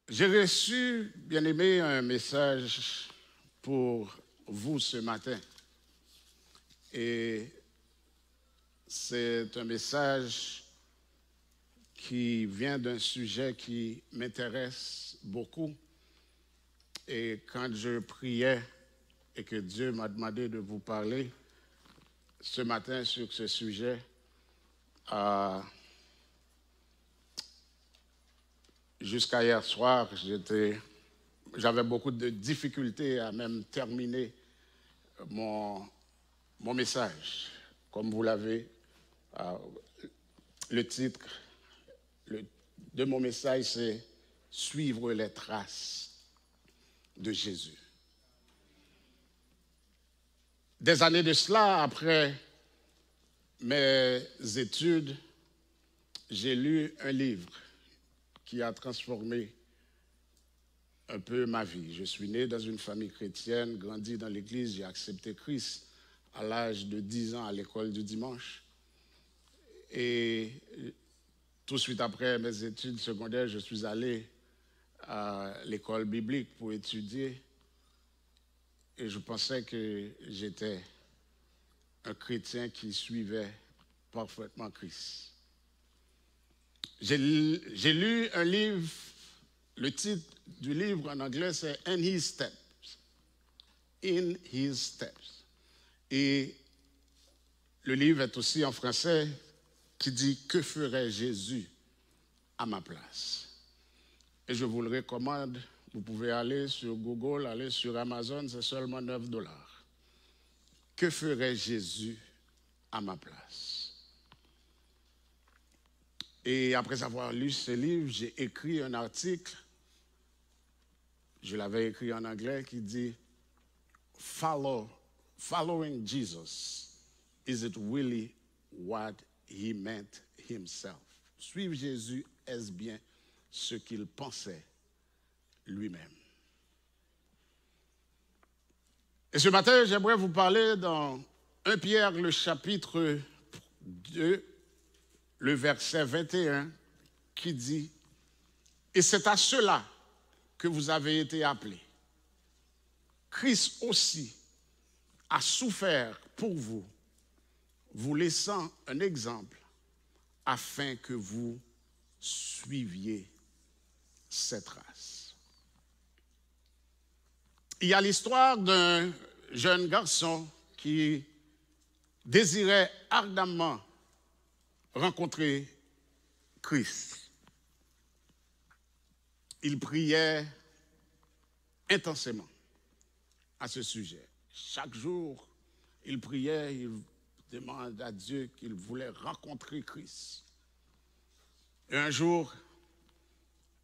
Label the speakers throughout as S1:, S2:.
S1: J'ai reçu, bien aimé, un message pour vous ce matin. Et c'est un message qui vient d'un sujet qui m'intéresse beaucoup. Et quand je priais et que Dieu m'a demandé de vous parler ce matin sur ce sujet, jusqu'à hier soir, j'avais beaucoup de difficultés à même terminer mon message. Comme vous l'avez, le titre de mon message, c'est « Suivre les traces de Jésus ». Des années de cela, après mes études, j'ai lu un livre qui a transformé un peu ma vie. Je suis né dans une famille chrétienne, grandi dans l'église, j'ai accepté Christ à l'âge de 10 ans à l'école du dimanche. Et tout de suite après mes études secondaires, je suis allé à l'école biblique pour étudier. Et je pensais que j'étais un chrétien qui suivait parfaitement Christ. J'ai lu un livre, le titre du livre en anglais c'est « In His Steps ». In His Steps. Et le livre est aussi en français qui dit « Que ferait Jésus à ma place ?» Et je vous le recommande, vous pouvez aller sur Google, aller sur Amazon, c'est seulement $9. Que ferait Jésus à ma place? Et après avoir lu ce livre, j'ai écrit un article, je l'avais écrit en anglais, qui dit « Following Jesus, is it really what he meant himself? » Suivre Jésus, est-ce bien ce qu'il pensait lui-même? Et ce matin, j'aimerais vous parler dans 1 Pierre, le chapitre 2, le verset 21, qui dit « Et c'est à cela que vous avez été appelés. Christ aussi a souffert pour vous, vous laissant un exemple afin que vous suiviez ses traces. » Il y a l'histoire d'un jeune garçon qui désirait ardemment rencontrer Christ. Il priait intensément à ce sujet. Chaque jour, il priait, il demandait à Dieu qu'il voulait rencontrer Christ. Et un jour,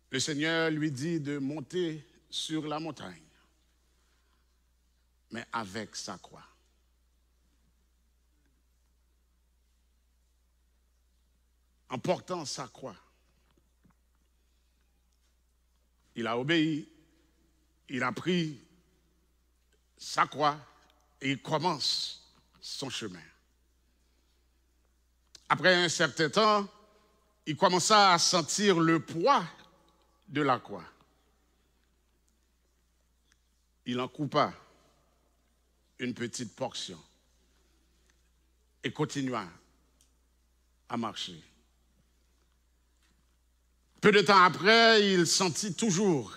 S1: le Seigneur lui dit de monter sur la montagne, mais avec sa croix. En portant sa croix, il a obéi, il a pris sa croix et il commence son chemin. Après un certain temps, il commença à sentir le poids de la croix. Il en coupa une petite portion et continua à marcher. Peu de temps après, il sentit toujours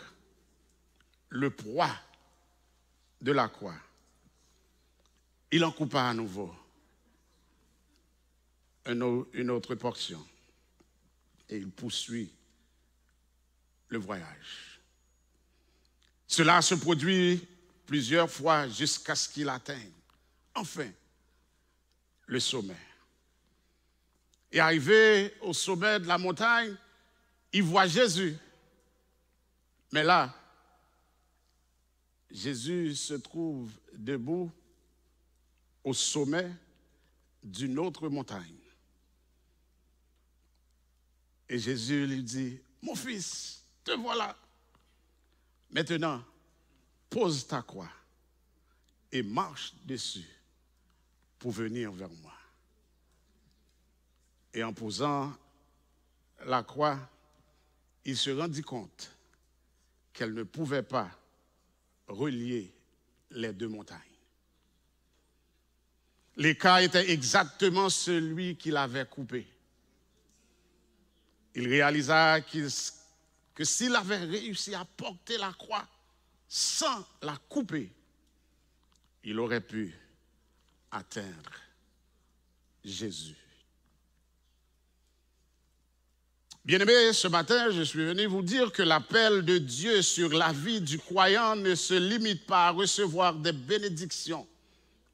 S1: le poids de la croix. Il en coupa à nouveau une autre portion et il poursuit le voyage. Cela se produit plusieurs fois jusqu'à ce qu'il atteigne enfin le sommet. Et arrivé au sommet de la montagne, il voit Jésus. Mais là, Jésus se trouve debout au sommet d'une autre montagne. Et Jésus lui dit, « Mon fils, te voilà. Maintenant, pose ta croix et marche dessus pour venir vers moi. » Et en posant la croix, il se rendit compte qu'elle ne pouvait pas relier les deux montagnes. L'écart était exactement celui qu'il avait coupé. Il réalisa que s'il avait réussi à porter la croix sans la couper, il aurait pu atteindre Jésus. Bien-aimés, ce matin, je suis venu vous dire que l'appel de Dieu sur la vie du croyant ne se limite pas à recevoir des bénédictions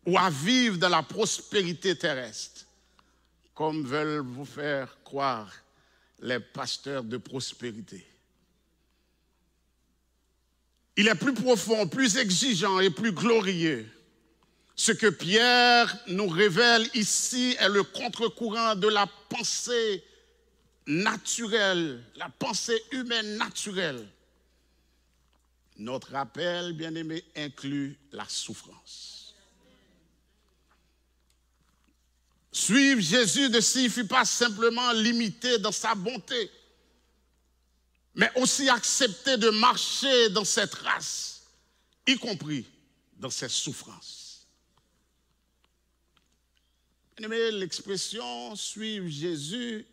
S1: ou à vivre dans la prospérité terrestre, comme veulent vous faire croire les pasteurs de prospérité. Il est plus profond, plus exigeant et plus glorieux. Ce que Pierre nous révèle ici est le contre-courant de la pensée naturelle, la pensée humaine naturelle. Notre appel, bien-aimé, inclut la souffrance. Suivre Jésus ne signifie pas simplement limiter dans sa bonté, mais aussi accepter de marcher dans cette race, y compris dans ses souffrances. Bien-aimé, l'expression « suivre Jésus »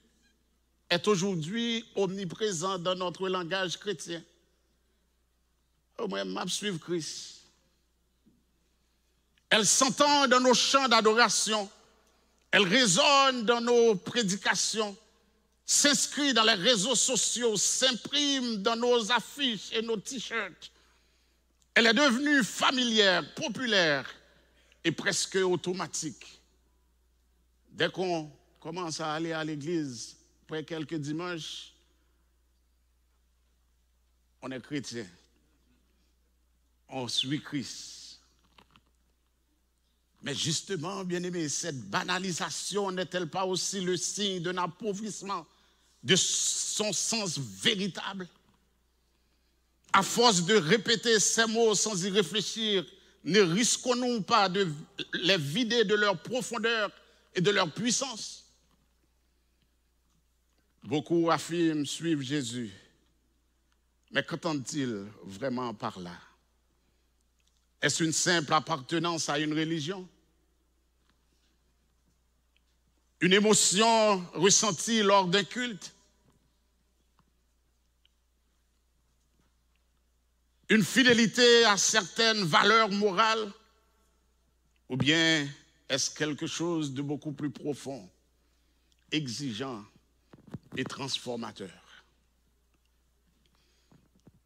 S1: est aujourd'hui omniprésente dans notre langage chrétien. Moi, je suis Christ. Elle s'entend dans nos chants d'adoration, elle résonne dans nos prédications, s'inscrit dans les réseaux sociaux, s'imprime dans nos affiches et nos t-shirts. Elle est devenue familière, populaire et presque automatique. Dès qu'on commence à aller à l'église, après quelques dimanches, on est chrétien. On suit Christ. Mais justement, bien-aimé, cette banalisation n'est-elle pas aussi le signe d'un appauvrissement de son sens véritable? À force de répéter ces mots sans y réfléchir, ne risquons-nous pas de les vider de leur profondeur et de leur puissance? Beaucoup affirment suivre Jésus, mais qu'entendent-ils vraiment par là? Est-ce une simple appartenance à une religion? Une émotion ressentie lors d'un culte? Une fidélité à certaines valeurs morales? Ou bien est-ce quelque chose de beaucoup plus profond, exigeant et transformateur?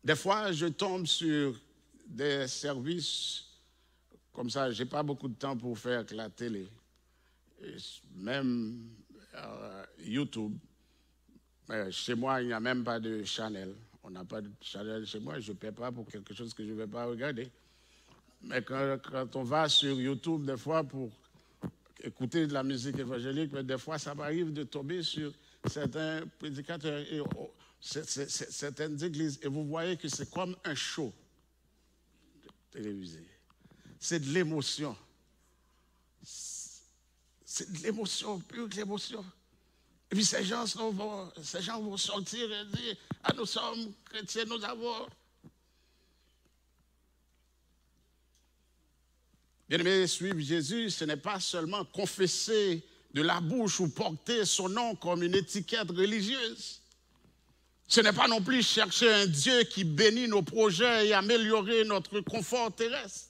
S1: Des fois, je tombe sur des services comme ça. Je n'ai pas beaucoup de temps pour faire que la télé, et même YouTube. Chez moi, il n'y a même pas de Channel. On n'a pas de Channel chez moi. Je ne paie pas pour quelque chose que je ne vais pas regarder. Mais quand on va sur YouTube, des fois, pour écouter de la musique évangélique, mais des fois, ça m'arrive de tomber sur certains prédicateurs et certaines églises. Et vous voyez que c'est comme un show télévisé. C'est de l'émotion. C'est de l'émotion, pure de l'émotion. Et puis ces gens vont sortir et dire « Ah, nous sommes chrétiens, nous avons... » Bien-aimé, suivre Jésus, ce n'est pas seulement confesser de la bouche ou porter son nom comme une étiquette religieuse. Ce n'est pas non plus chercher un Dieu qui bénit nos projets et améliorer notre confort terrestre.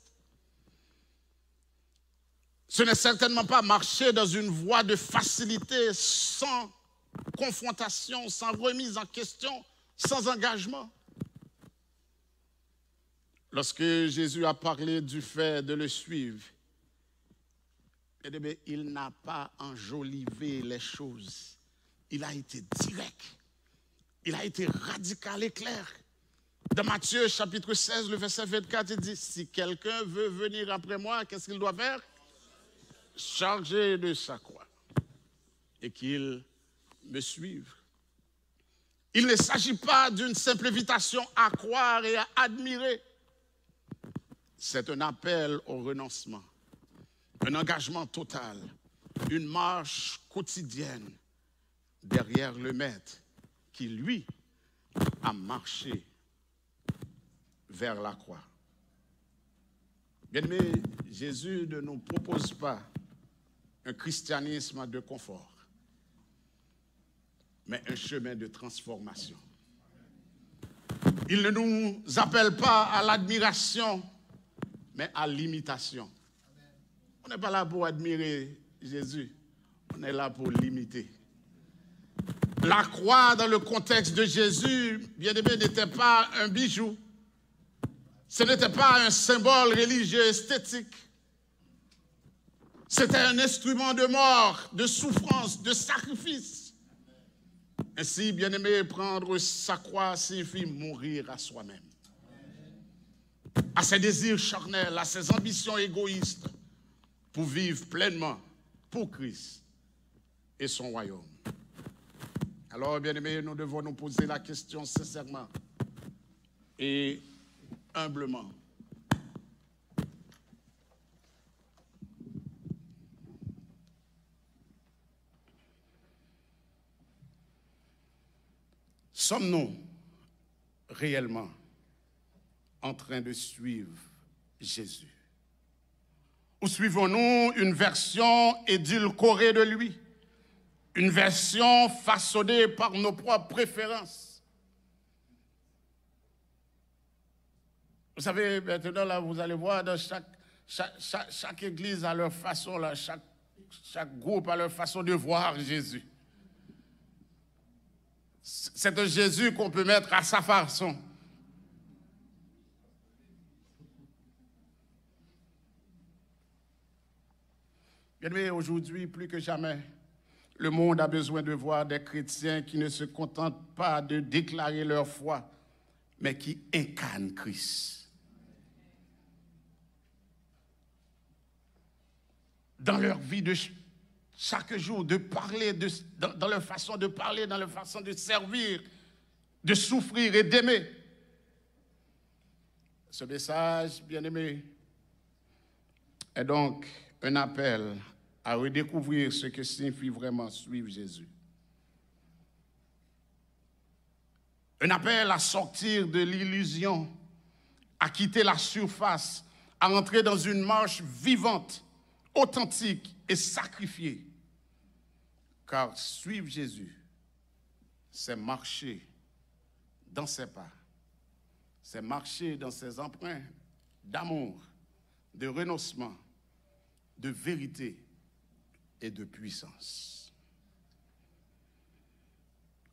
S1: Ce n'est certainement pas marcher dans une voie de facilité, sans confrontation, sans remise en question, sans engagement. Lorsque Jésus a parlé du fait de le suivre, il n'a pas enjolivé les choses. Il a été direct. Il a été radical et clair. Dans Matthieu chapitre 16, le verset 24, il dit « Si quelqu'un veut venir après moi, qu'est-ce qu'il doit faire? Charger de sa croix et qu'il me suive. » Il ne s'agit pas d'une simple invitation à croire et à admirer. C'est un appel au renoncement, un engagement total, une marche quotidienne derrière le Maître qui, lui, a marché vers la croix. Bien-aimés, Jésus ne nous propose pas un christianisme de confort, mais un chemin de transformation. Il ne nous appelle pas à l'admiration, mais à l'imitation. On n'est pas là pour admirer Jésus, on est là pour l'imiter. La croix, dans le contexte de Jésus, bien aimé, n'était pas un bijou. Ce n'était pas un symbole religieux esthétique. C'était un instrument de mort, de souffrance, de sacrifice. Ainsi, bien aimé, prendre sa croix signifie mourir à soi-même, à ses désirs charnels, à ses ambitions égoïstes, pour vivre pleinement pour Christ et son royaume. Alors, bien aimés, nous devons nous poser la question sincèrement et humblement. Sommes-nous réellement en train de suivre Jésus? Ou suivons-nous une version édulcorée de lui? Une version façonnée par nos propres préférences? Vous savez, maintenant, là, vous allez voir, dans chaque église a leur façon, là, chaque groupe a leur façon de voir Jésus. C'est un Jésus qu'on peut mettre à sa façon. Bien aimé, aujourd'hui, plus que jamais, le monde a besoin de voir des chrétiens qui ne se contentent pas de déclarer leur foi, mais qui incarnent Christ. Dans leur vie de chaque jour, de parler, dans leur façon de parler, dans leur façon de servir, de souffrir et d'aimer. Ce message, bien-aimé, est donc un appel à redécouvrir ce que signifie vraiment suivre Jésus. Un appel à sortir de l'illusion, à quitter la surface, à entrer dans une marche vivante, authentique et sacrifiée. Car suivre Jésus, c'est marcher dans ses pas, c'est marcher dans ses empreintes d'amour, de renoncement, de vérité et de puissance.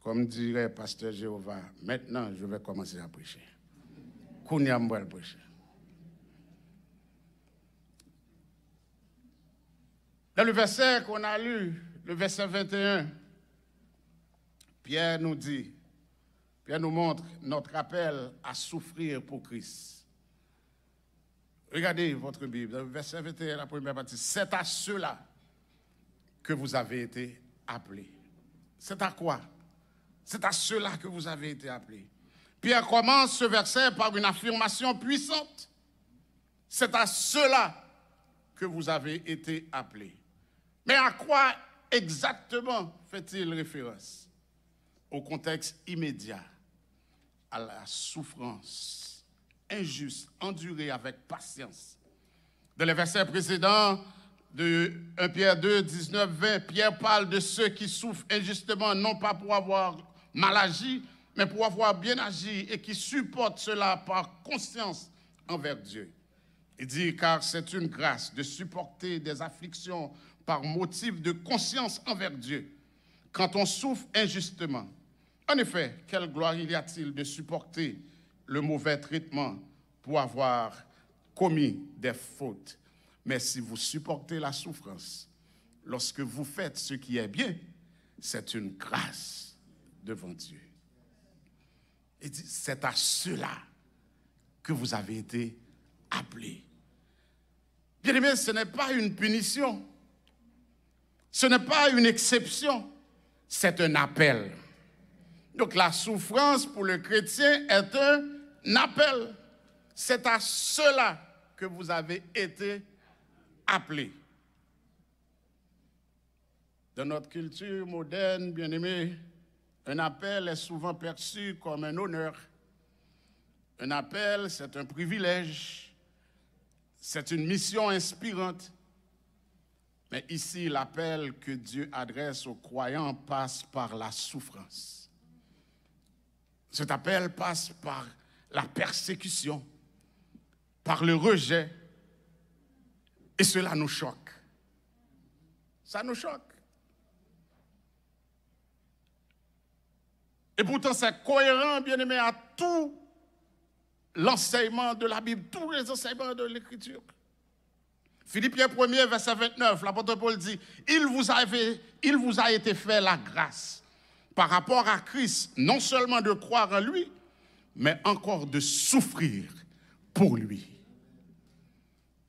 S1: Comme dirait Pasteur Jéhovah, maintenant je vais commencer à prêcher. Kounia m'bral prêcher. Dans le verset qu'on a lu, le verset 21, Pierre nous montre notre appel à souffrir pour Christ. Regardez votre Bible, dans le verset 21, la première partie. C'est à cela que vous avez été appelés. C'est à quoi? C'est à cela que vous avez été appelés. Pierre commence ce verset par une affirmation puissante. C'est à cela que vous avez été appelés. Mais à quoi exactement fait-il référence? Au contexte immédiat, à la souffrance injuste, endurée avec patience. Dans les versets précédents de 1 Pierre 2, 19, 20, Pierre parle de ceux qui souffrent injustement, non pas pour avoir mal agi, mais pour avoir bien agi et qui supportent cela par conscience envers Dieu. Il dit, car c'est une grâce de supporter des afflictions par motif de conscience envers Dieu, quand on souffre injustement. En effet, quelle gloire y a-t-il de supporter le mauvais traitement pour avoir commis des fautes? Mais si vous supportez la souffrance, lorsque vous faites ce qui est bien, c'est une grâce devant Dieu. Il dit, c'est à cela que vous avez été appelés. Bien aimé, ce n'est pas une punition. Ce n'est pas une exception, c'est un appel. Donc la souffrance pour le chrétien est un appel. C'est à cela que vous avez été appelés. Dans notre culture moderne, bien-aimé, un appel est souvent perçu comme un honneur. un appel, c'est un privilège, c'est une mission inspirante. Mais ici, l'appel que Dieu adresse aux croyants passe par la souffrance. Cet appel passe par la persécution, par le rejet, et cela nous choque. Ça nous choque. Et pourtant, c'est cohérent, bien aimé, à tout l'enseignement de la Bible, tous les enseignements de l'Écriture. Philippiens 1er, verset 29, l'apôtre Paul dit, il vous a été fait la grâce par rapport à Christ, non seulement de croire en lui, mais encore de souffrir pour lui.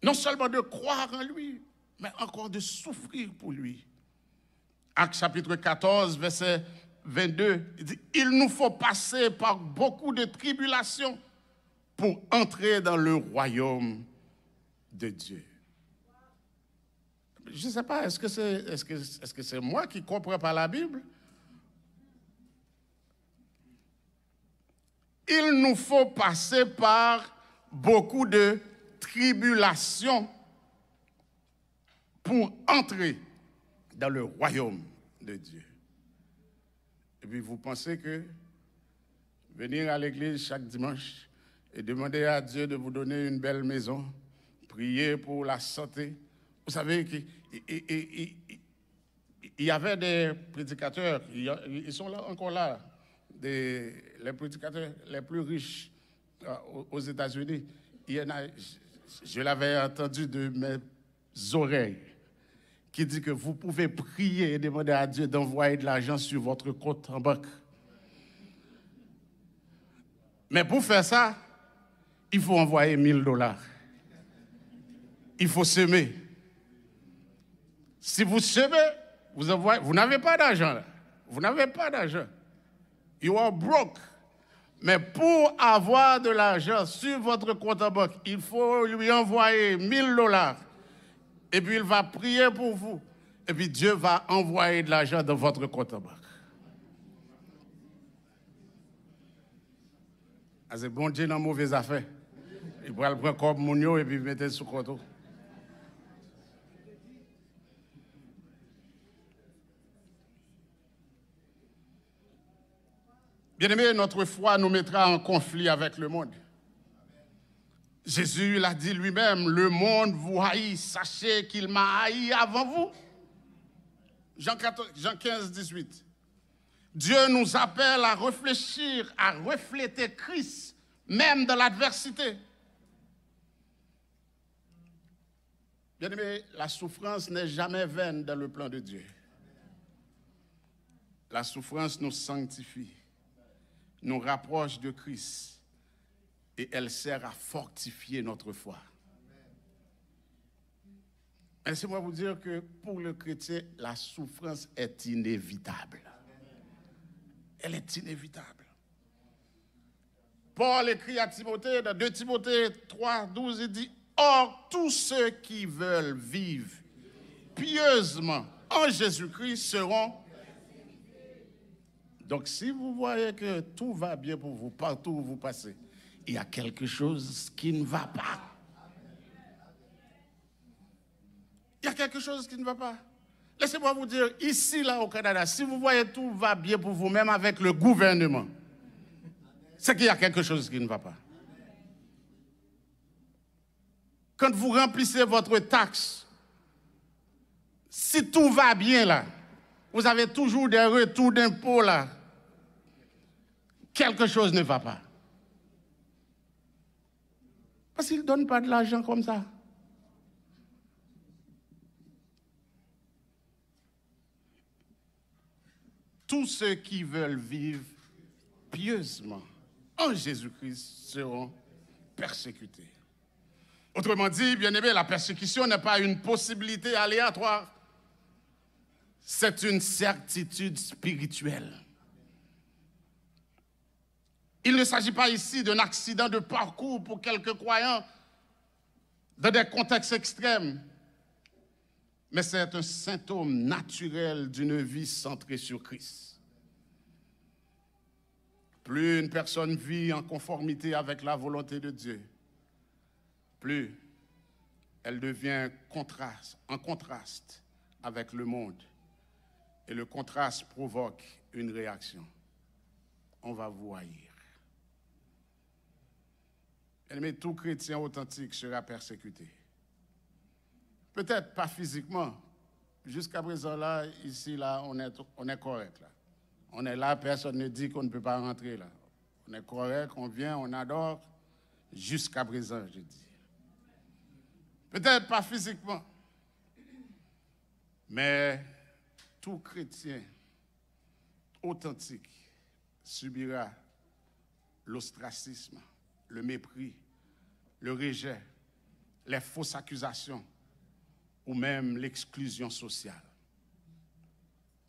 S1: Non seulement de croire en lui, mais encore de souffrir pour lui. Actes chapitre 14, verset 22, il dit, il nous faut passer par beaucoup de tribulations pour entrer dans le royaume de Dieu. Je ne sais pas, est-ce que c'est moi qui ne comprends pas la Bible? Il nous faut passer par beaucoup de tribulations pour entrer dans le royaume de Dieu. Et puis vous pensez que venir à l'église chaque dimanche et demander à Dieu de vous donner une belle maison, prier pour la santé. Vous savez qu'il y avait des prédicateurs, ils sont là, encore là, les prédicateurs les plus riches aux États-Unis. Je l'avais entendu de mes oreilles, qui dit que vous pouvez prier et demander à Dieu d'envoyer de l'argent sur votre compte en banque. Mais pour faire ça, il faut envoyer $1000. Il faut semer. Si vous semez, vous n'avez pas d'argent là. Vous n'avez pas d'argent. You are broke. Mais pour avoir de l'argent sur votre compte en banque, il faut lui envoyer $1000. Et puis il va prier pour vous. Et puis Dieu va envoyer de l'argent dans votre compte en banque. Ah, c'est bon Dieu dans mauvaise affaire. Il va le prendre comme mounio et puis mettre sous compte. Bien-aimé, notre foi nous mettra en conflit avec le monde. Jésus l'a dit lui-même, le monde vous haït, sachez qu'il m'a haï avant vous. Jean 15, 18. Dieu nous appelle à réfléchir, à refléter Christ, même dans l'adversité. Bien-aimé, la souffrance n'est jamais vaine dans le plan de Dieu. La souffrance nous sanctifie, nous rapproche de Christ et elle sert à fortifier notre foi. Laissez-moi vous dire que pour le chrétien, la souffrance est inévitable. Elle est inévitable. Paul écrit à Timothée, dans 2 Timothée 3, 12, il dit, or, tous ceux qui veulent vivre pieusement en Jésus-Christ seront. Donc, si vous voyez que tout va bien pour vous, partout où vous passez, il y a quelque chose qui ne va pas. Il y a quelque chose qui ne va pas. Laissez-moi vous dire, ici, là, au Canada, si vous voyez tout va bien pour vous, même avec le gouvernement, c'est qu'il y a quelque chose qui ne va pas. Quand vous remplissez votre taxe, si tout va bien, là, vous avez toujours des retours d'impôts, là, quelque chose ne va pas. Parce qu'ils ne donnent pas de l'argent comme ça. Tous ceux qui veulent vivre pieusement en Jésus-Christ seront persécutés. Autrement dit, bien-aimé, la persécution n'est pas une possibilité aléatoire. C'est une certitude spirituelle. Il ne s'agit pas ici d'un accident de parcours pour quelques croyants dans des contextes extrêmes, mais c'est un symptôme naturel d'une vie centrée sur Christ. plus une personne vit en conformité avec la volonté de Dieu, plus elle devient en contraste avec le monde. Et le contraste provoque une réaction. On va vous haïr. Mais tout chrétien authentique sera persécuté. Peut-être pas physiquement. Jusqu'à présent, là, ici, là, on est correct. Là. On est là, personne ne dit qu'on ne peut pas rentrer là. On est correct, on vient, on adore. Jusqu'à présent, je dis. Peut-être pas physiquement. Mais tout chrétien authentique subira l'ostracisme, le mépris, le rejet, les fausses accusations ou même l'exclusion sociale.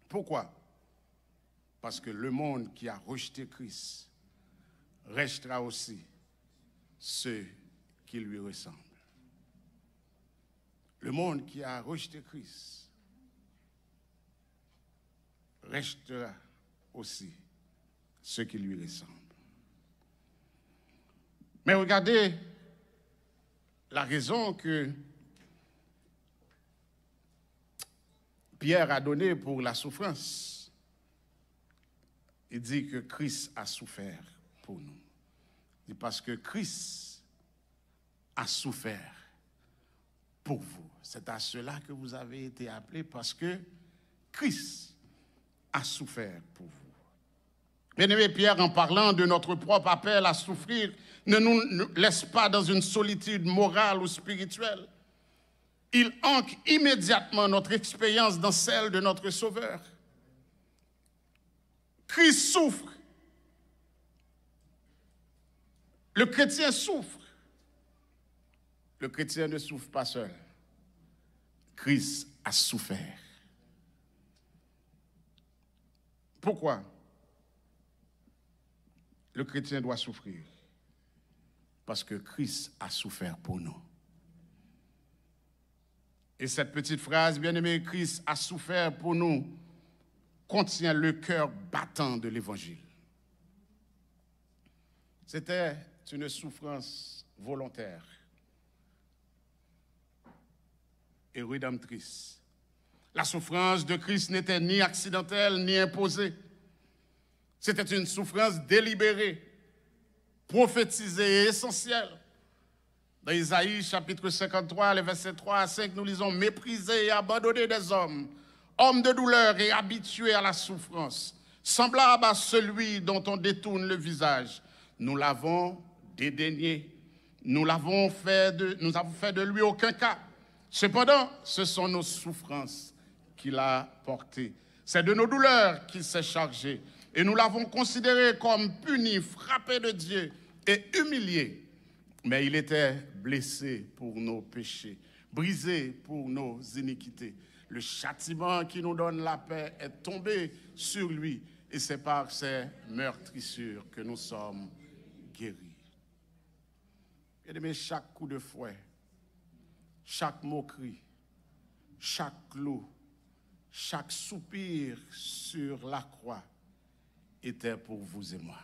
S1: Pourquoi? Parce que le monde qui a rejeté Christ rejetera aussi ceux qui lui ressemblent. Le monde qui a rejeté Christ rejetera aussi ceux qui lui ressemblent. Mais regardez la raison que Pierre a donnée pour la souffrance. Il dit que Christ a souffert pour nous. Il dit parce que Christ a souffert pour vous. C'est à cela que vous avez été appelés, parce que Christ a souffert pour vous. Bien-aimé, Pierre, en parlant de notre propre appel à souffrir, ne nous laisse pas dans une solitude morale ou spirituelle. Il ancre immédiatement notre expérience dans celle de notre Sauveur. Christ souffre. Le chrétien souffre. Le chrétien ne souffre pas seul. Christ a souffert. Pourquoi le chrétien doit souffrir? Parce que Christ a souffert pour nous. Et cette petite phrase, bien-aimé, Christ a souffert pour nous, contient le cœur battant de l'Évangile. C'était une souffrance volontaire et rédemptrice. La souffrance de Christ n'était ni accidentelle ni imposée. C'était une souffrance délibérée, prophétisée et essentielle. Dans Isaïe chapitre 53, les versets 3 à 5, nous lisons « Méprisé et abandonné des hommes, homme de douleur et habitué à la souffrance, semblable à celui dont on détourne le visage. Nous l'avons dédaigné, nous avons fait de lui aucun cas. Cependant, ce sont nos souffrances qu'il a portées. C'est de nos douleurs qu'il s'est chargé. Et nous l'avons considéré comme puni, frappé de Dieu et humilié. Mais il était blessé pour nos péchés, brisé pour nos iniquités. Le châtiment qui nous donne la paix est tombé sur lui. Et c'est par ses meurtrissures que nous sommes guéris. Bien-aimés, chaque coup de fouet, chaque moquerie, chaque clou, chaque soupir sur la croix était pour vous et moi.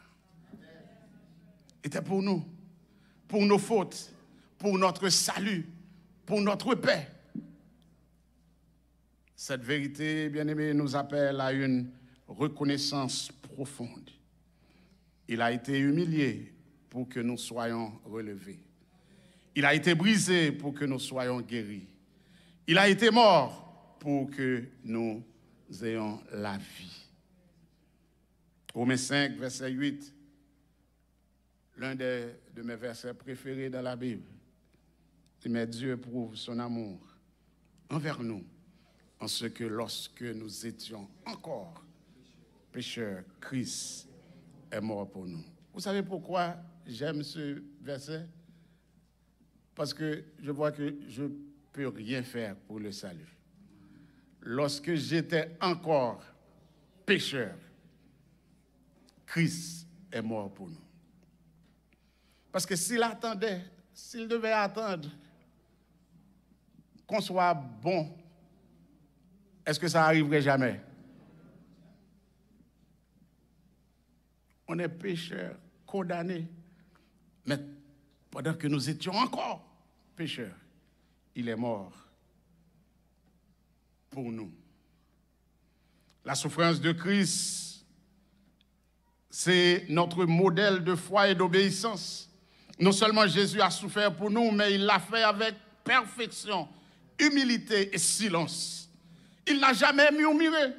S1: Était pour nous, pour nos fautes, pour notre salut, pour notre paix. Cette vérité, bien-aimés, nous appelle à une reconnaissance profonde. Il a été humilié pour que nous soyons relevés. Il a été brisé pour que nous soyons guéris. Il a été mort pour que nous ayons la vie. Romains 5, verset 8, l'un de mes versets préférés dans la Bible. Mais Dieu prouve son amour envers nous en ce que lorsque nous étions encore pécheurs, Christ est mort pour nous. Vous savez pourquoi j'aime ce verset? Parce que je vois que je ne peux rien faire pour le salut. Lorsque j'étais encore pécheur, Christ est mort pour nous. Parce que s'il devait attendre qu'on soit bon, est-ce que ça arriverait jamais? On est pécheurs, condamnés. Mais pendant que nous étions encore pécheurs, il est mort pour nous. La souffrance de Christ, c'est notre modèle de foi et d'obéissance. Non seulement Jésus a souffert pour nous, mais il l'a fait avec perfection, humilité et silence. Il n'a jamais murmuré,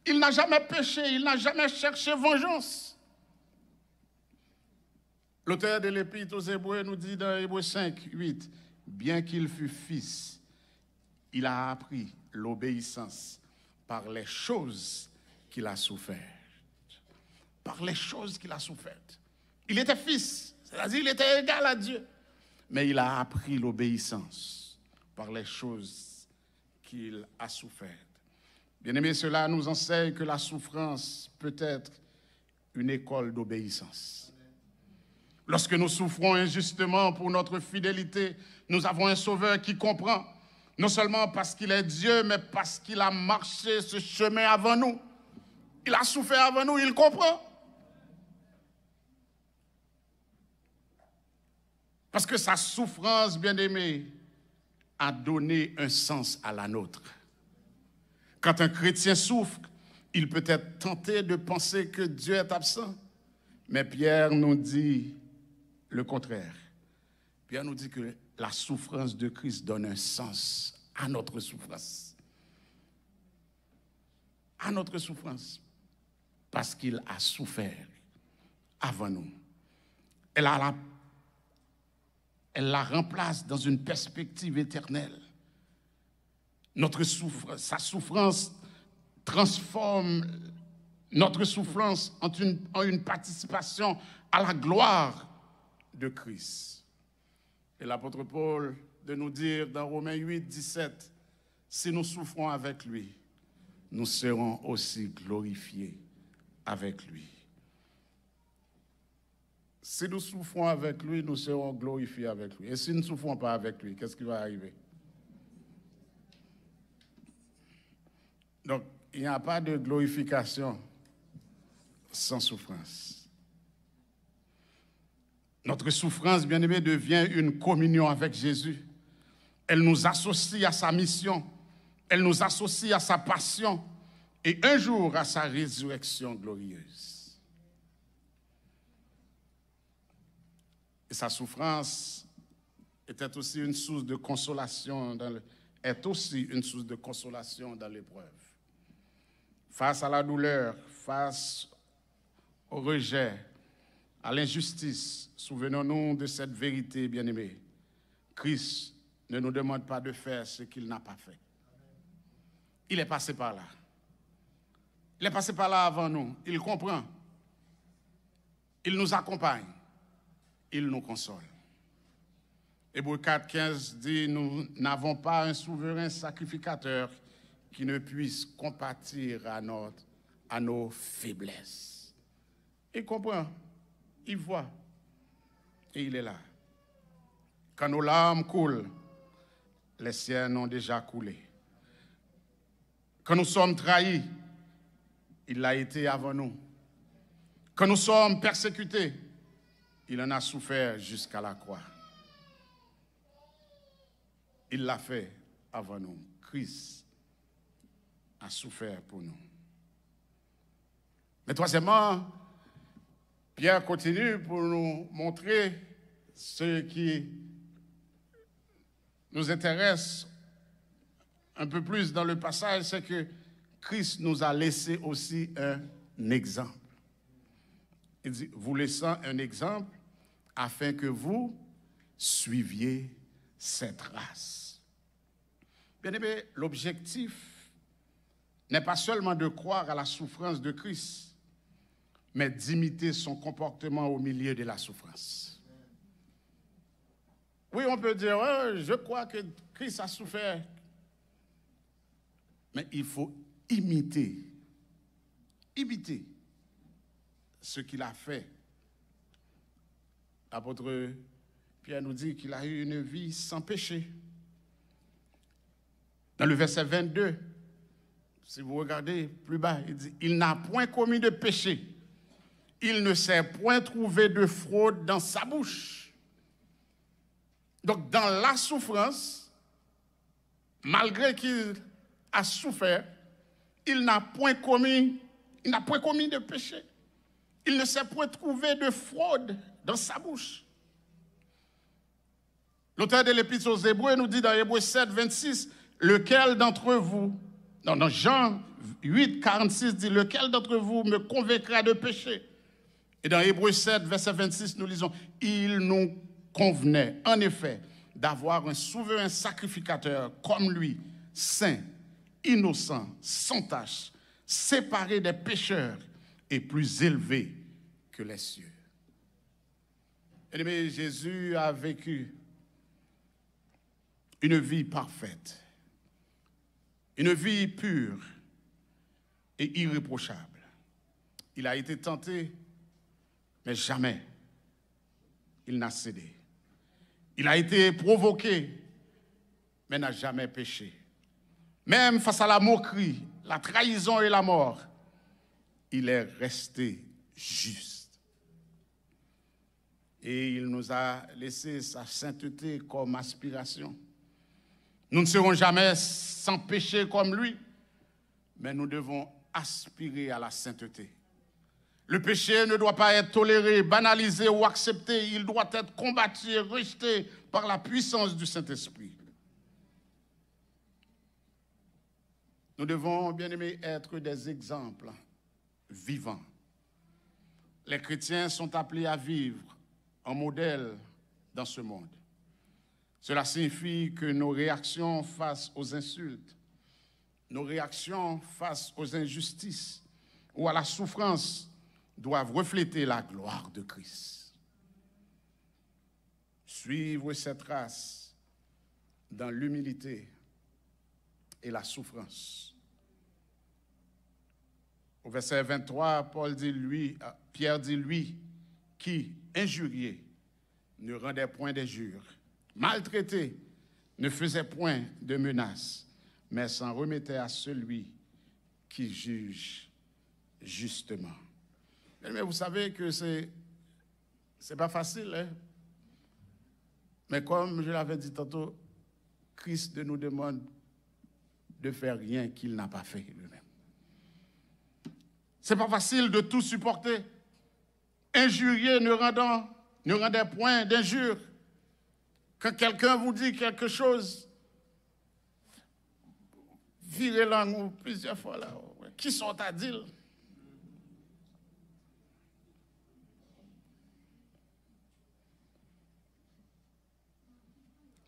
S1: il n'a jamais péché, il n'a jamais cherché vengeance. L'auteur de l'Épître aux Hébreux nous dit dans Hébreux 5, 8, « Bien qu'il fût fils, il a appris l'obéissance par les choses qu'il a souffertes. » Par les choses qu'il a souffertes. Il était fils, c'est-à-dire il était égal à Dieu. Mais il a appris l'obéissance par les choses qu'il a souffertes. Bien-aimés, cela nous enseigne que la souffrance peut être une école d'obéissance. Lorsque nous souffrons injustement pour notre fidélité, nous avons un Sauveur qui comprend, non seulement parce qu'il est Dieu, mais parce qu'il a marché ce chemin avant nous. Il a souffert avant nous, il comprend. Parce que sa souffrance, bien-aimée, a donné un sens à la nôtre. Quand un chrétien souffre, il peut être tenté de penser que Dieu est absent. Mais Pierre nous dit le contraire. Pierre nous dit que la souffrance de Christ donne un sens à notre souffrance. À notre souffrance. Parce qu'il a souffert avant nous. Elle la remplace dans une perspective éternelle. Sa souffrance transforme notre souffrance en une participation à la gloire de Christ. Et l'apôtre Paul de nous dire dans Romains 8, 17, si nous souffrons avec lui, nous serons aussi glorifiés avec lui. Si nous souffrons avec lui, nous serons glorifiés avec lui. Et si nous ne souffrons pas avec lui, qu'est-ce qui va arriver? Donc, il n'y a pas de glorification sans souffrance. Notre souffrance, bien-aimée, devient une communion avec Jésus. Elle nous associe à sa mission, elle nous associe à sa passion et un jour à sa résurrection glorieuse. Et sa souffrance est aussi une source de consolation dans l'épreuve. Face à la douleur, face au rejet, à l'injustice, souvenons-nous de cette vérité, bien-aimée. Christ ne nous demande pas de faire ce qu'il n'a pas fait. Il est passé par là. Il est passé par là avant nous. Il comprend. Il nous accompagne. Il nous console. Hébreux 4, 15 dit, nous n'avons pas un souverain sacrificateur qui ne puisse compatir à nos faiblesses. Il comprend. Il voit et il est là. Quand nos larmes coulent, les siennes ont déjà coulé. Quand nous sommes trahis, il l'a été avant nous. Quand nous sommes persécutés, il en a souffert jusqu'à la croix. Il l'a fait avant nous. Christ a souffert pour nous. Mais troisièmement, Pierre continue pour nous montrer ce qui nous intéresse un peu plus dans le passage, c'est que Christ nous a laissé aussi un exemple. Il dit, vous laissant un exemple afin que vous suiviez cette race. Bien-aimé, l'objectif n'est pas seulement de croire à la souffrance de Christ, mais d'imiter son comportement au milieu de la souffrance. Oui, on peut dire, oh, je crois que Christ a souffert. Mais il faut imiter ce qu'il a fait. L'apôtre Pierre nous dit qu'il a eu une vie sans péché. Dans le verset 22, si vous regardez plus bas, il dit, il n'a point commis de péché. il ne s'est point trouvé de fraude dans sa bouche. Donc, dans la souffrance, malgré qu'il a souffert, il n'a point commis de péché. Il ne s'est point trouvé de fraude dans sa bouche. L'auteur de l'Épître aux Hébreux nous dit dans Hébreux 7, 26, lequel d'entre vous, dans Jean 8, 46 dit, lequel d'entre vous me convaincra de péché? Et dans Hébreux 7, verset 26, nous lisons, il nous convenait, en effet, d'avoir un souverain sacrificateur comme lui, saint, innocent, sans tache, séparé des pécheurs et plus élevé que les cieux. Bien-aimé, Jésus a vécu une vie parfaite, une vie pure et irréprochable. Il a été tenté, mais jamais il n'a cédé. Il a été provoqué, mais n'a jamais péché. Même face à la moquerie, la trahison et la mort, il est resté juste. Et il nous a laissé sa sainteté comme aspiration. Nous ne serons jamais sans péché comme lui, mais nous devons aspirer à la sainteté. Le péché ne doit pas être toléré, banalisé ou accepté. Il doit être combattu et rejeté par la puissance du Saint-Esprit. Nous devons, bien aimés, être des exemples vivants. Les chrétiens sont appelés à vivre en modèle dans ce monde. Cela signifie que nos réactions face aux insultes, nos réactions face aux injustices ou à la souffrance doivent refléter la gloire de Christ. Suivre cette race dans l'humilité et la souffrance. Au verset 23, Pierre dit, lui, qui, injurié, ne rendait point d'injures, maltraité, ne faisait point de menaces, mais s'en remettait à celui qui juge justement. Mais vous savez que c'est pas facile, hein? Mais comme je l'avais dit tantôt, Christ ne nous demande de faire rien qu'il n'a pas fait lui-même. C'est pas facile de tout supporter. Injurier ne rendait point d'injure. Quand quelqu'un vous dit quelque chose, virez langue plusieurs fois là. Qui sont à dire?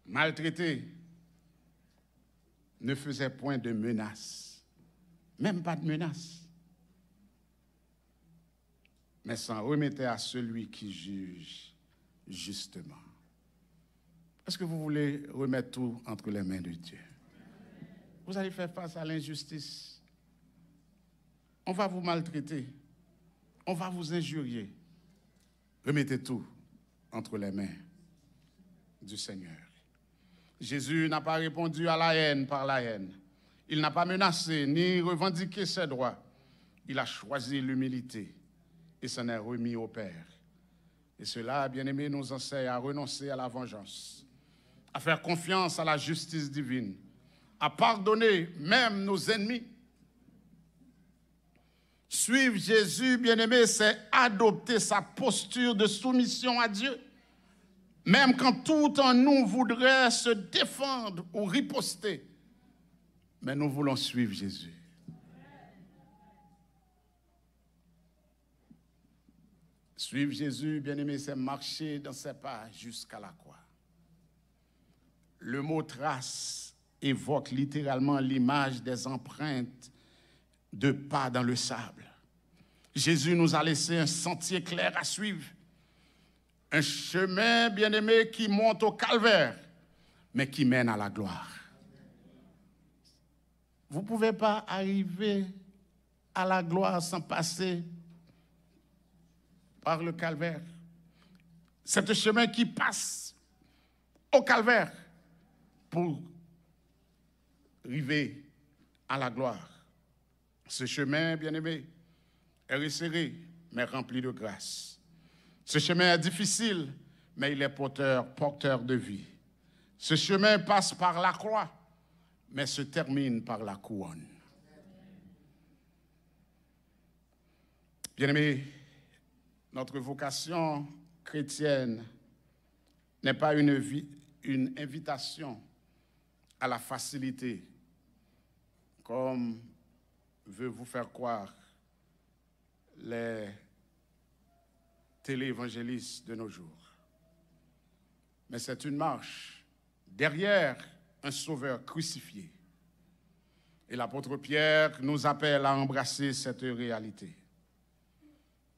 S1: Maltraité ne faisait point de menaces, même pas de menaces, mais s'en remettait à celui qui juge justement. Est-ce que vous voulez remettre tout entre les mains de Dieu? Vous allez faire face à l'injustice. On va vous maltraiter. On va vous injurier. Remettez tout entre les mains du Seigneur. Jésus n'a pas répondu à la haine par la haine. Il n'a pas menacé ni revendiqué ses droits. Il a choisi l'humilité et s'en est remis au Père. Et cela, bien-aimés, nous enseigne à renoncer à la vengeance, à faire confiance à la justice divine, à pardonner même nos ennemis. Suivre Jésus, bien-aimé, c'est adopter sa posture de soumission à Dieu. Même quand tout en nous voudrait se défendre ou riposter. Mais nous voulons suivre Jésus. Suivre Jésus, bien-aimé, c'est marcher dans ses pas jusqu'à la croix. Le mot trace évoque littéralement l'image des empreintes de pas dans le sable. Jésus nous a laissé un sentier clair à suivre. Un chemin, bien-aimé, qui monte au calvaire, mais qui mène à la gloire. Vous ne pouvez pas arriver à la gloire sans passer par le calvaire. C'est un chemin qui passe au calvaire pour arriver à la gloire. Ce chemin, bien-aimé, est resserré, mais rempli de grâce. Ce chemin est difficile, mais il est porteur de vie. Ce chemin passe par la croix, mais se termine par la couronne. Bien-aimés, notre vocation chrétienne n'est pas une invitation à la facilité, comme veut vous faire croire les téléévangélistes de nos jours. Mais c'est une marche derrière un sauveur crucifié. Et l'apôtre Pierre nous appelle à embrasser cette réalité.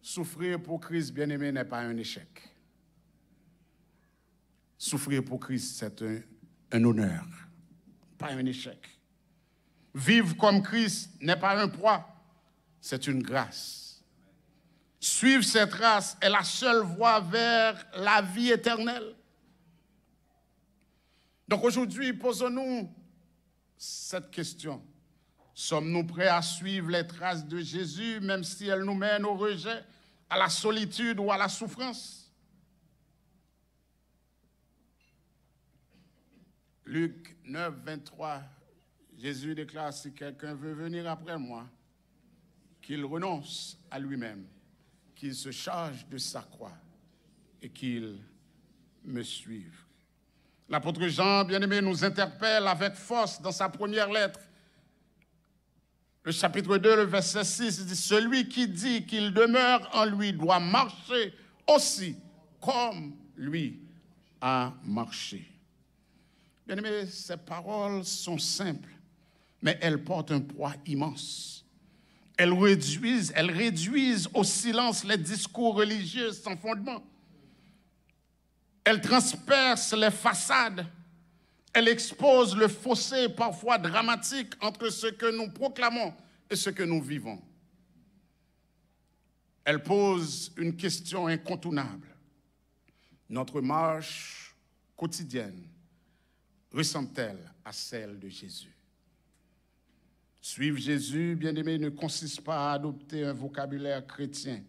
S1: Souffrir pour Christ, bien-aimé, n'est pas un échec. Souffrir pour Christ, c'est un honneur, pas un échec. Vivre comme Christ n'est pas un poids, c'est une grâce. Suivre cette trace est la seule voie vers la vie éternelle. Donc aujourd'hui, posons-nous cette question. Sommes-nous prêts à suivre les traces de Jésus, même si elles nous mènent au rejet, à la solitude ou à la souffrance? Luc 9, 23, Jésus déclare, si quelqu'un veut venir après moi, qu'il renonce à lui-même, qu'il se charge de sa croix et qu'il me suive. L'apôtre Jean, bien-aimé, nous interpelle avec force dans sa première lettre. Le chapitre 2, le verset 6, il dit « Celui qui dit qu'il demeure en lui doit marcher aussi comme lui a marché. » Bien-aimés, ces paroles sont simples, mais elles portent un poids immense. Elles réduisent au silence les discours religieux sans fondement. Elles transpercent les façades. Elle expose le fossé parfois dramatique entre ce que nous proclamons et ce que nous vivons. Elle pose une question incontournable. Notre marche quotidienne ressemble-t-elle à celle de Jésus? Suivre Jésus, bien-aimé, ne consiste pas à adopter un vocabulaire chrétien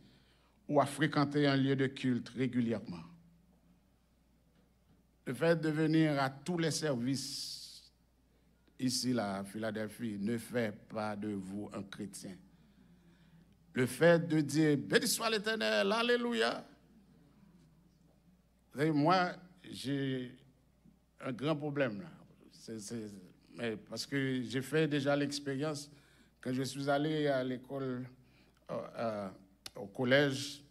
S1: ou à fréquenter un lieu de culte régulièrement. Le fait de venir à tous les services ici, là, à Philadelphie, ne fait pas de vous un chrétien. Le fait de dire « Béni soit l'Éternel, Alléluia », moi, j'ai un grand problème là. Mais parce que j'ai fait déjà l'expérience, quand je suis allé à l'école, au collège,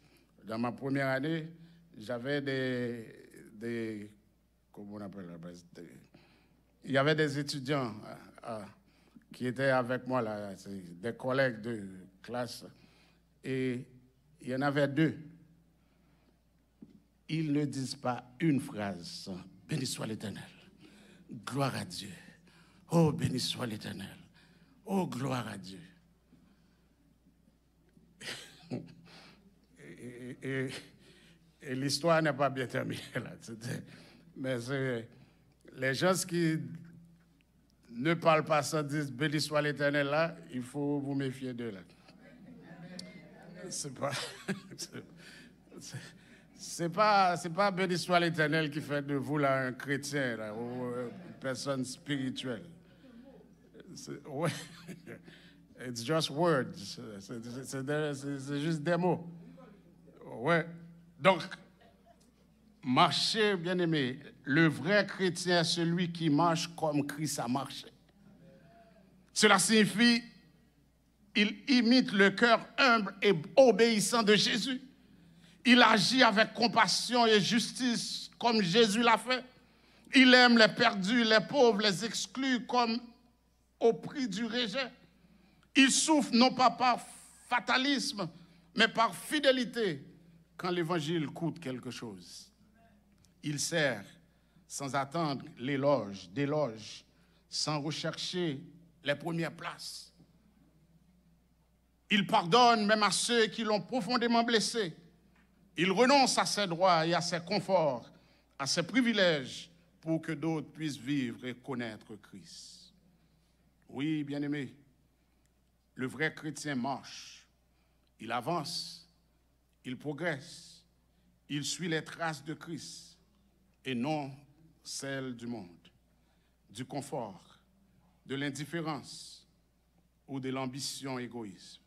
S1: dans ma première année, j'avais des comment on appelle ça? Il y avait des étudiants qui étaient avec moi, là, des collègues de classe, et il y en avait deux. Ils ne disent pas une phrase sans « Béni soit l'Éternel, gloire à Dieu, oh béni soit l'Éternel, oh gloire à Dieu ». Et l'histoire n'est pas bien terminée là. Mais les gens qui ne parlent pas sans dire « Béni soit l'Éternel » là, il faut vous méfier d'eux là. C'est pas béni soit l'Éternel qui fait de vous là un chrétien là, ou une personne spirituelle. Ouais. It's just words. C'est juste des mots. Ouais. Donc, marcher, bien aimé, le vrai chrétien est celui qui marche comme Christ a marché. Cela signifie il imite le cœur humble et obéissant de Jésus. Il agit avec compassion et justice comme Jésus l'a fait. Il aime les perdus, les pauvres, les exclus comme au prix du rejet. Il souffre non pas par fatalisme, mais par fidélité quand l'évangile coûte quelque chose. Il sert sans attendre d'éloges, sans rechercher les premières places. Il pardonne même à ceux qui l'ont profondément blessé. Il renonce à ses droits et à ses conforts, à ses privilèges, pour que d'autres puissent vivre et connaître Christ. Oui, bien-aimé, le vrai chrétien marche, il avance, il progresse, il suit les traces de Christ et non celles du monde, du confort, de l'indifférence ou de l'ambition égoïste.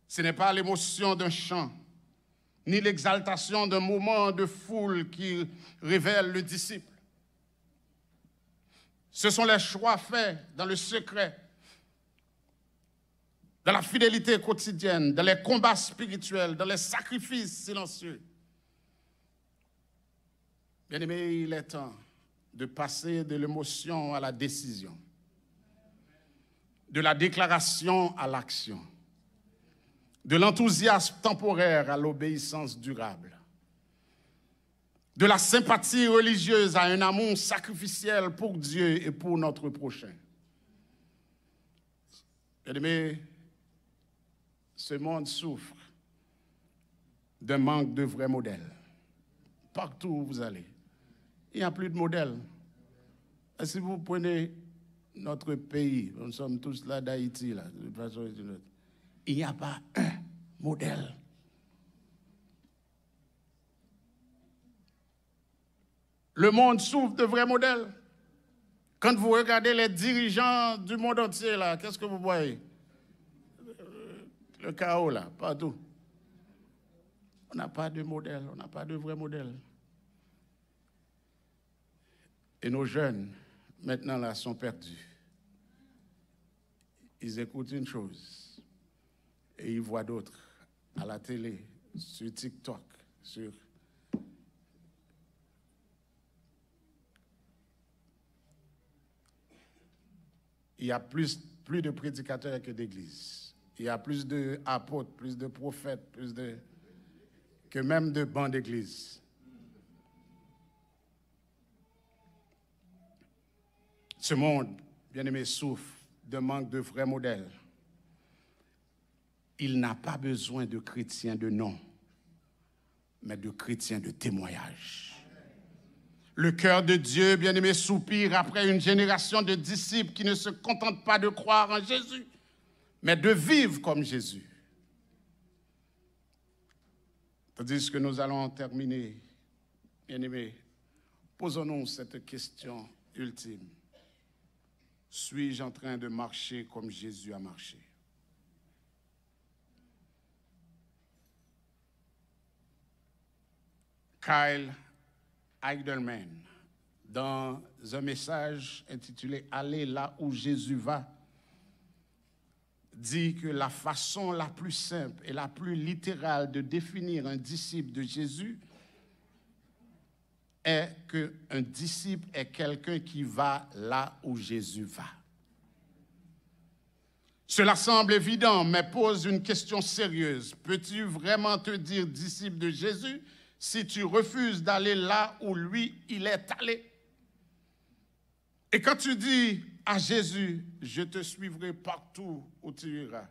S1: Ce n'est pas l'émotion d'un chant, ni l'exaltation d'un moment de foule qui révèle le disciple. Ce sont les choix faits dans le secret, dans la fidélité quotidienne, dans les combats spirituels, dans les sacrifices silencieux. Bien-aimés, il est temps de passer de l'émotion à la décision, de la déclaration à l'action, de l'enthousiasme temporaire à l'obéissance durable, de la sympathie religieuse à un amour sacrificiel pour Dieu et pour notre prochain. Bien-aimés, ce monde souffre d'un manque de vrais modèles. Partout où vous allez, il n'y a plus de modèles. Et si vous prenez notre pays, nous sommes tous là d'Haïti, là, de façon ou d'une autre, il n'y a pas un modèle. Le monde souffre de vrais modèles. Quand vous regardez les dirigeants du monde entier, là, qu'est-ce que vous voyez? Le chaos, là, partout. On n'a pas de modèle, on n'a pas de vrai modèle. Et nos jeunes, maintenant, là, sont perdus. Ils écoutent une chose et ils voient d'autres à la télé, sur TikTok, sur... Il y a plus de prédicateurs que d'églises. Il y a plus d'apôtres, plus de prophètes, que même de bancs d'église. Ce monde, bien-aimé, souffre d'un manque de vrais modèles. Il n'a pas besoin de chrétiens de nom, mais de chrétiens de témoignage. Le cœur de Dieu, bien-aimé, soupire après une génération de disciples qui ne se contentent pas de croire en Jésus, mais de vivre comme Jésus. Tandis que nous allons terminer, bien-aimés, posons-nous cette question ultime. Suis-je en train de marcher comme Jésus a marché? Kyle Heidelman, dans un message intitulé « Allez là où Jésus va », dit que la façon la plus simple et la plus littérale de définir un disciple de Jésus est qu'un disciple est quelqu'un qui va là où Jésus va. Cela semble évident, mais pose une question sérieuse. Peux-tu vraiment te dire disciple de Jésus si tu refuses d'aller là où lui, il est allé? Et quand tu dis à Jésus, je te suivrai partout où tu iras,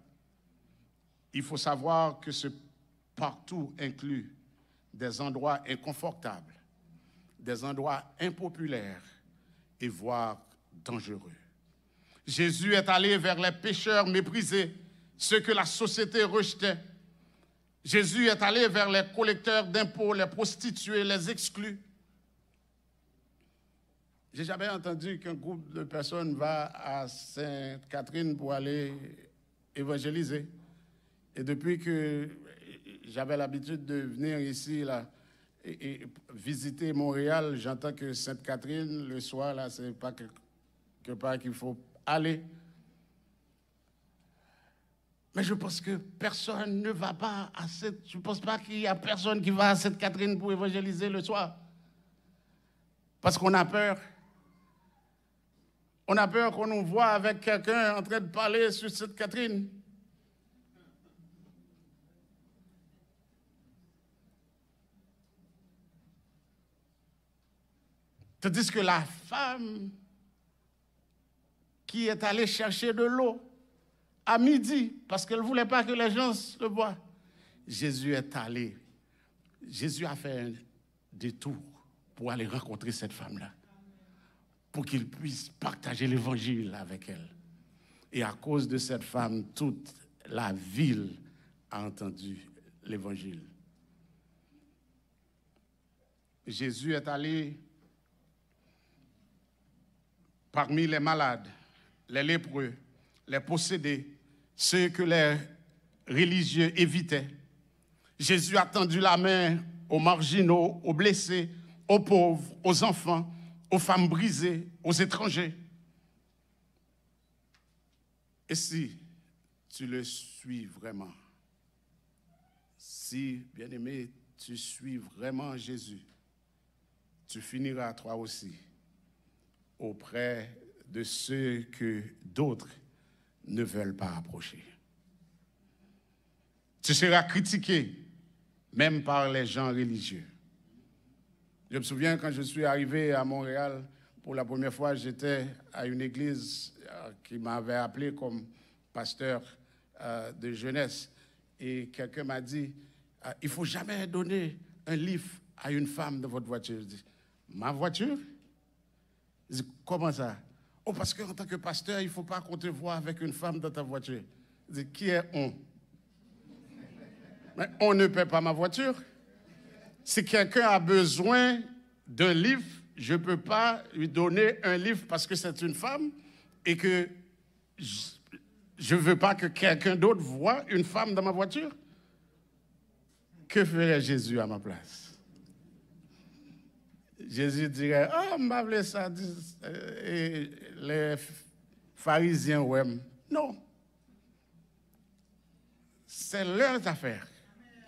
S1: il faut savoir que ce partout inclut des endroits inconfortables, des endroits impopulaires et voire dangereux. Jésus est allé vers les pécheurs méprisés, ceux que la société rejetait. Jésus est allé vers les collecteurs d'impôts, les prostituées, les exclus. J'ai jamais entendu qu'un groupe de personnes va à Sainte-Catherine pour aller évangéliser. Et depuis que j'avais l'habitude de venir ici là, et visiter Montréal, j'entends que Sainte-Catherine, le soir, là, c'est pas quelque part qu'il faut aller. Mais je pense que personne ne va pas à cette... Je ne pense pas qu'il y a personne qui va à Sainte-Catherine pour évangéliser le soir. Parce qu'on a peur. On a peur qu'on nous voit avec quelqu'un en train de parler sur Sainte-Catherine. Tandis que la femme qui est allée chercher de l'eau à midi, parce qu'elle ne voulait pas que les gens le voient, Jésus est allé. Jésus a fait un détour pour aller rencontrer cette femme-là, pour qu'il puisse partager l'évangile avec elle. Et à cause de cette femme, toute la ville a entendu l'évangile. Jésus est allé parmi les malades, les lépreux, les possédés, ceux que les religieux évitaient. Jésus a tendu la main aux marginaux, aux blessés, aux pauvres, aux enfants, aux femmes brisées, aux étrangers. Et si tu le suis vraiment, si, bien-aimé, tu suis vraiment Jésus, tu finiras toi aussi auprès de ceux que d'autres ne veulent pas approcher. Tu seras critiqué, même par les gens religieux. Je me souviens quand je suis arrivé à Montréal, pour la première fois, j'étais à une église qui m'avait appelé comme pasteur de jeunesse. Et quelqu'un m'a dit, il ne faut jamais donner un livre à une femme dans votre voiture. Je dis, ma voiture? Je dis, comment ça? Oh, parce qu'en tant que pasteur, il ne faut pas qu'on te voie avec une femme dans ta voiture. Je dis, qui est on? Mais on ne paie pas ma voiture. Si quelqu'un a besoin d'un livre, je ne peux pas lui donner un livre parce que c'est une femme et que je ne veux pas que quelqu'un d'autre voie une femme dans ma voiture. Que ferait Jésus à ma place? Jésus dirait, « Oh, m'a voulu ça, et les pharisiens, ouais. » Non. C'est leurs affaires.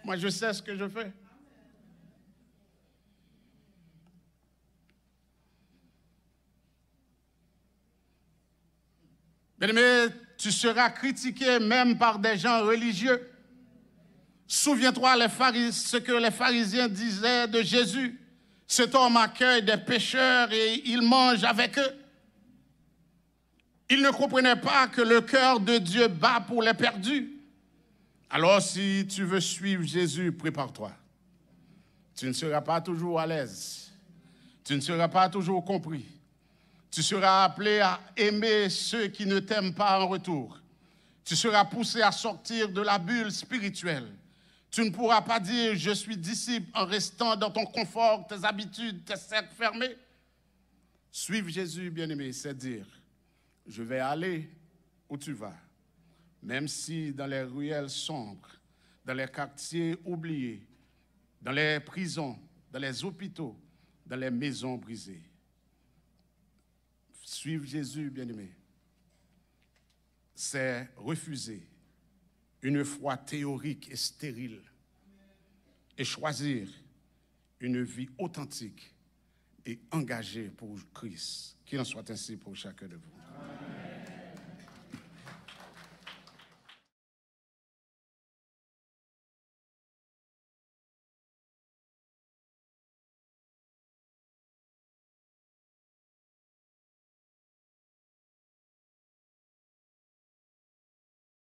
S1: Moi, je sais ce que je fais. Mais tu seras critiqué même par des gens religieux. Souviens-toi ce que les pharisiens disaient de Jésus. Cet homme accueille des pécheurs et il mange avec eux. Ils ne comprenaient pas que le cœur de Dieu bat pour les perdus. Alors si tu veux suivre Jésus, prépare-toi. Tu ne seras pas toujours à l'aise. Tu ne seras pas toujours compris. Tu seras appelé à aimer ceux qui ne t'aiment pas en retour. Tu seras poussé à sortir de la bulle spirituelle. Tu ne pourras pas dire « je suis disciple » en restant dans ton confort, tes habitudes, tes cercles fermés. Suivre Jésus, bien-aimé, c'est dire « je vais aller où tu vas ». Même si dans les ruelles sombres, dans les quartiers oubliés, dans les prisons, dans les hôpitaux, dans les maisons brisées. Suivre Jésus, bien-aimé, c'est refuser une foi théorique et stérile et choisir une vie authentique et engagée pour Christ. Qu'il en soit ainsi pour chacun de vous.